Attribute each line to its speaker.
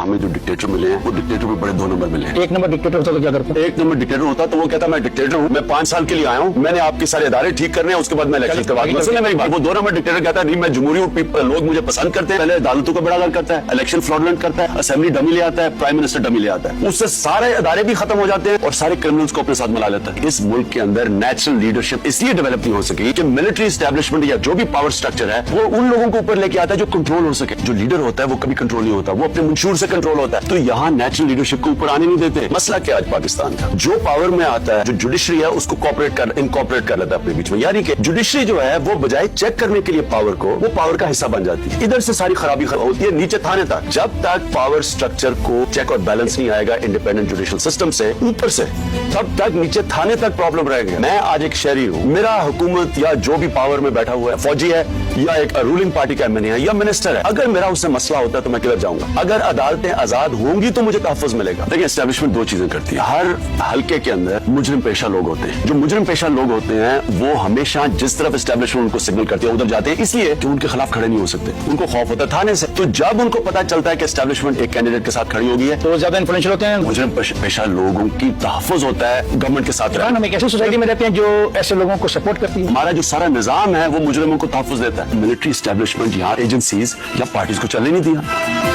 Speaker 1: हमें जो डिक्टेटर मिले हैं वो डिक्टेटर भी बड़े 2 नंबर मिले हैं।
Speaker 2: एक नंबर डिक्टेटर होता तो क्या करता?
Speaker 1: एक नंबर डिक्टेटर होता तो वो कहता मैं डिक्टेटर हूँ, मैं 5 साल के लिए आया हूँ, मैंने आपके सारे इदारे ठीक करने हैं, उसके बाद मैं इलेक्शन करवा दूंगा। सुनिए मेरी बात, वो 2 नंबर डिक्टेटर कहता है नहीं मैं जमहूरी हूँ, लोग मुझे पसंद करते हैं, पहले अदालतों का बेड़ागर्क करता है, इलेक्शन फ्रॉडलेंट करता है, असेंबली डमी ले आता है, प्राइम मिनिस्टर डमी ले आता है, उससे सारे इदारे भी खत्म हो जाते हैं और सारे क्रिमिनल्स को अपने साथ मिला लेता है। इस मुल्क के अंदर नेचुरल लीडरशिप इसलिए डेवलप नहीं हो सकी कि मिलिट्री एस्टेब्लिशमेंट या जो भी पावर स्ट्रक्चर है वो उन लोगों को ऊपर लेके आता है जो कंट्रोल हो सके। जो लीडर होता है वो कभी कंट्रोल नहीं होता, वो अपने मंशूर से कंट्रोल होता है। तो यहाँ नेचुरल लीडरशिप को ऊपर आने नहीं देते। मसला क्या आज पाकिस्तान का, जो पावर में आता है, जो जुडिशरी है उसको इनकॉर्पोरेट कर लेता है अपने बीच में, यानी कि जुडिशरी जो है वो बजाय चेक करने के लिए पावर को, वो पावर का हिस्सा बन जाती है। इधर से सारी खराबी होती है नीचे थाने तक। जब तक पावर स्ट्रक्चर को चेक और बैलेंस नहीं आएगा इंडिपेंडेंट जुडिशियल सिस्टम से ऊपर से, तब तक नीचे थाने तक प्रॉब्लम रहेगा। मैं आज एक शहरी हूँ, मेरा हुकूमत या जो भी पावर में बैठा हुआ है, फौजी है या एक रूलिंग पार्टी का एमएनए है या मिनिस्टर है, अगर मेरा उससे मसला होता है तो मैं किधर जाऊंगा? अगर अदालतें आजाद होंगी तो मुझे तहफ़्फ़ुज़ मिलेगा। देखिए एस्टेब्लिशमेंट 2 चीजें करती है। हर हल्के के अंदर मुजरिम पेशा लोग होते हैं। जो मुजरिम पेशा लोग होते हैं वो हमेशा जिस तरफ एस्टेब्लिशमेंट उनको सिग्नल करती है उधर जाते हैं, इसलिए कि उनके खिलाफ खड़े नहीं हो सकते, उनको खौफ होता है थाने से। तो जब उनको पता चलता है कि एस्टेब्लिशमेंट एक कैंडिडेट के साथ खड़ी हो गई है
Speaker 2: तो ज्यादा इन्फ्लुएंशियल होते हैं।
Speaker 1: मुजरिम पेशा लोगों की तहफ़्फ़ुज़ होता है गवर्नमेंट के साथ।
Speaker 2: हम एक ऐसी सोसाइटी में रहते हैं जो ऐसे लोगों को सपोर्ट करती है।
Speaker 1: हमारा जो सारा निजाम है वो मुजरिमों को तहफ़्फ़ुज़ देता है। मिलिट्री एस्टेब्लिशमेंट यहाँ एजेंसीज या पार्टीज को चलने नहीं दिया।